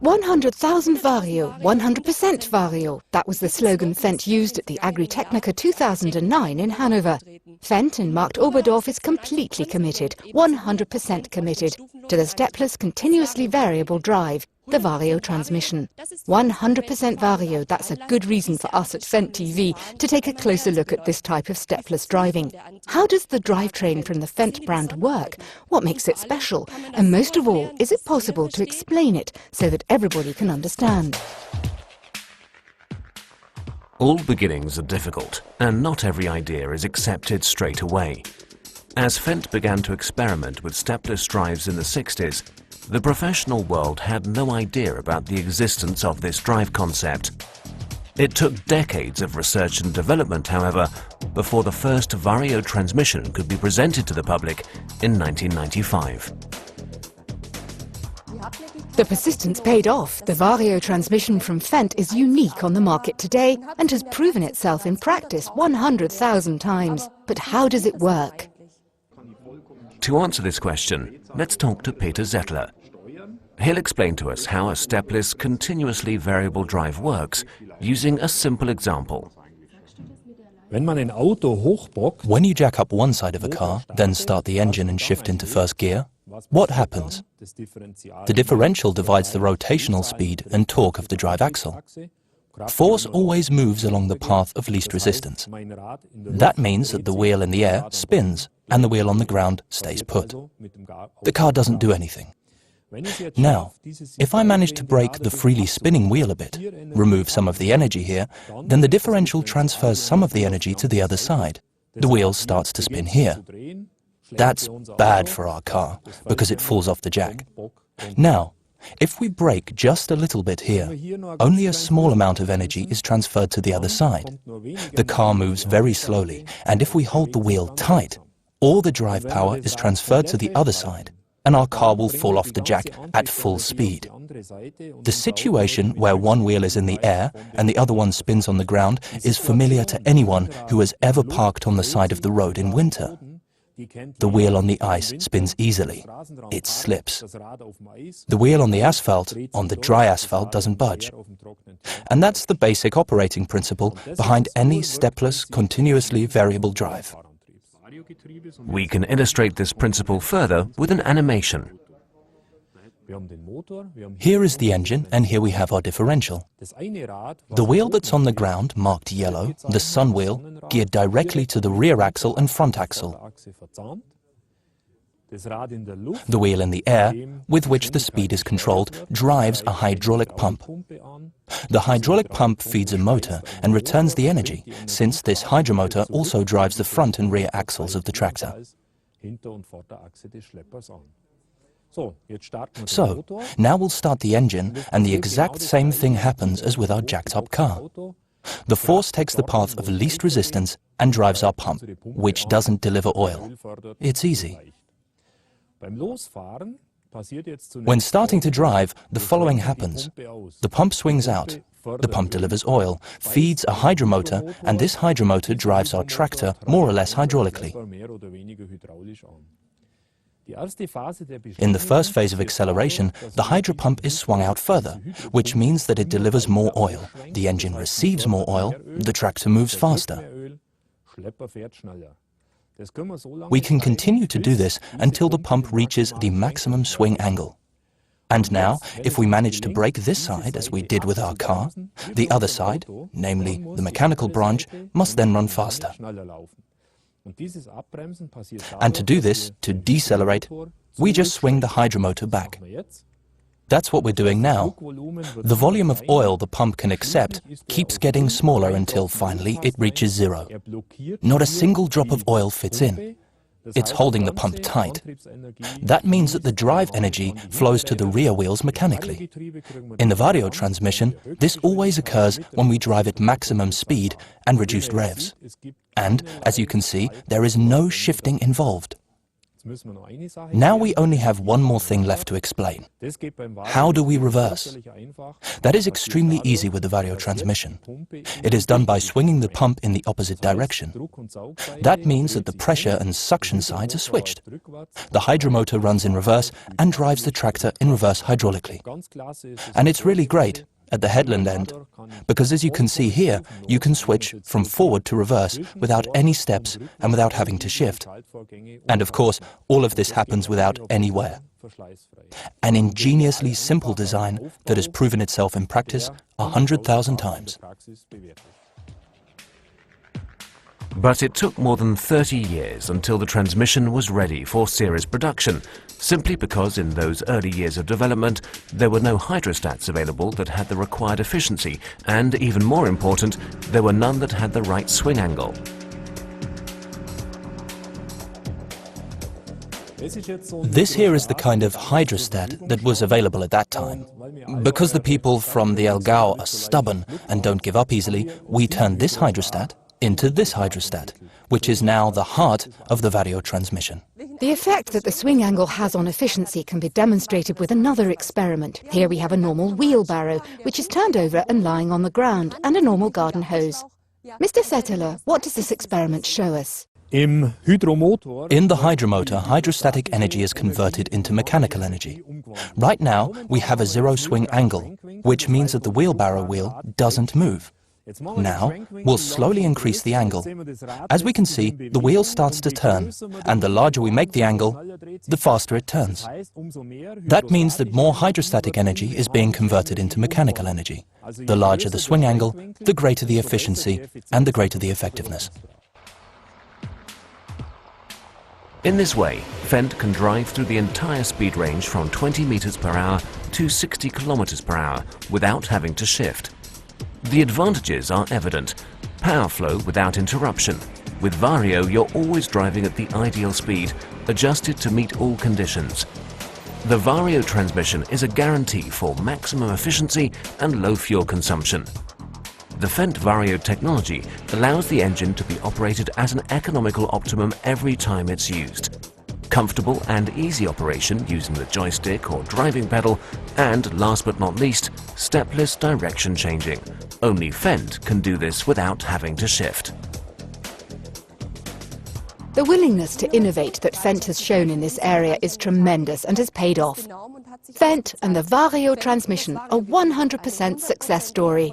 100,000 Vario, 100% Vario. That was the slogan Fendt used at the Agritechnica 2009 in Hanover. Fendt in Markt Oberdorf is completely committed, 100% committed, to the stepless continuously variable drive, the Vario transmission. 100% Vario, that's a good reason for us at Fendt TV to take a closer look at this type of stepless driving. How does the drivetrain from the Fendt brand work? What makes it special? And most of all, is it possible to explain it so that everybody can understand? All beginnings are difficult, and not every idea is accepted straight away. As Fendt began to experiment with stepless drives in the 60s, the professional world had no idea about the existence of this drive concept. It took decades of research and development, however, before the first Vario transmission could be presented to the public in 1995. The persistence paid off. The Vario transmission from Fendt is unique on the market today and has proven itself in practice 100,000 times. But how does it work? To answer this question, let's talk to Peter Zettler. He'll explain to us how a stepless, continuously variable drive works, using a simple example. When you jack up one side of a car, then start the engine and shift into first gear, what happens? The differential divides the rotational speed and torque of the drive axle. Force always moves along the path of least resistance. That means that the wheel in the air spins and the wheel on the ground stays put. The car doesn't do anything. Now, if I manage to brake the freely spinning wheel a bit, remove some of the energy here, then the differential transfers some of the energy to the other side. The wheel starts to spin here. That's bad for our car, because it falls off the jack. Now, if we brake just a little bit here, only a small amount of energy is transferred to the other side. The car moves very slowly, and if we hold the wheel tight, all the drive power is transferred to the other side, and our car will fall off the jack at full speed. The situation where one wheel is in the air and the other one spins on the ground is familiar to anyone who has ever parked on the side of the road in winter. The wheel on the ice spins easily. It slips. The wheel on the asphalt, on the dry asphalt, doesn't budge. And that's the basic operating principle behind any stepless, continuously variable drive. We can illustrate this principle further with an animation. Here is the engine, and here we have our differential. The wheel that's on the ground, marked yellow, the sun wheel, geared directly to the rear axle and front axle. The wheel in the air, with which the speed is controlled, drives a hydraulic pump. The hydraulic pump feeds a motor and returns the energy, since this hydromotor also drives the front and rear axles of the tractor. So, now we'll start the engine, and the exact same thing happens as with our jacked-up car. The force takes the path of least resistance and drives our pump, which doesn't deliver oil. It's easy. When starting to drive, the following happens. The pump swings out. The pump delivers oil, feeds a hydromotor, and this hydromotor drives our tractor more or less hydraulically. In the first phase of acceleration, the hydropump is swung out further, which means that it delivers more oil. The engine receives more oil, the tractor moves faster. We can continue to do this until the pump reaches the maximum swing angle. And now, if we manage to brake this side, as we did with our car, the other side, namely the mechanical branch, must then run faster. And to do this, to decelerate, we just swing the hydromotor back. That's what we're doing now. The volume of oil the pump can accept keeps getting smaller until finally it reaches zero. Not a single drop of oil fits in. It's holding the pump tight. That means that the drive energy flows to the rear wheels mechanically. In the Vario transmission, this always occurs when we drive at maximum speed and reduced revs. And, as you can see, there is no shifting involved. Now we only have one more thing left to explain. How do we reverse? That is extremely easy with the Vario transmission. It is done by swinging the pump in the opposite direction. That means that the pressure and suction sides are switched. The hydromotor runs in reverse and drives the tractor in reverse hydraulically. And it's really great at the headland end, because as you can see here, you can switch from forward to reverse without any steps and without having to shift. And of course, all of this happens without any wear. An ingeniously simple design that has proven itself in practice 100,000 times. But it took more than 30 years until the transmission was ready for series production, simply because in those early years of development there were no hydrostats available that had the required efficiency, and even more important, there were none that had the right swing angle. This here is the kind of hydrostat that was available at that time. Because the people from the Elgau are stubborn and don't give up easily, we turned this hydrostat into this hydrostat, which is now the heart of the Vario transmission. The effect that the swing angle has on efficiency can be demonstrated with another experiment. Here we have a normal wheelbarrow, which is turned over and lying on the ground, and a normal garden hose. Mr. Setteler, what does this experiment show us? In the hydromotor, hydrostatic energy is converted into mechanical energy. Right now, we have a zero swing angle, which means that the wheelbarrow wheel doesn't move. Now, we'll slowly increase the angle. As we can see, the wheel starts to turn, and the larger we make the angle, the faster it turns. That means that more hydrostatic energy is being converted into mechanical energy. The larger the swing angle, the greater the efficiency, and the greater the effectiveness. In this way, Fendt can drive through the entire speed range from 20 meters per hour to 60 kilometers per hour without having to shift. The advantages are evident. Power flow without interruption. With Vario, you're always driving at the ideal speed, adjusted to meet all conditions. The Vario transmission is a guarantee for maximum efficiency and low fuel consumption. The Fendt Vario technology allows the engine to be operated at an economical optimum every time it's used. Comfortable and easy operation using the joystick or driving pedal, and last but not least, stepless direction changing. Only Fendt can do this without having to shift. The willingness to innovate that Fendt has shown in this area is tremendous and has paid off. Fendt and the Vario transmission, a 100% success story.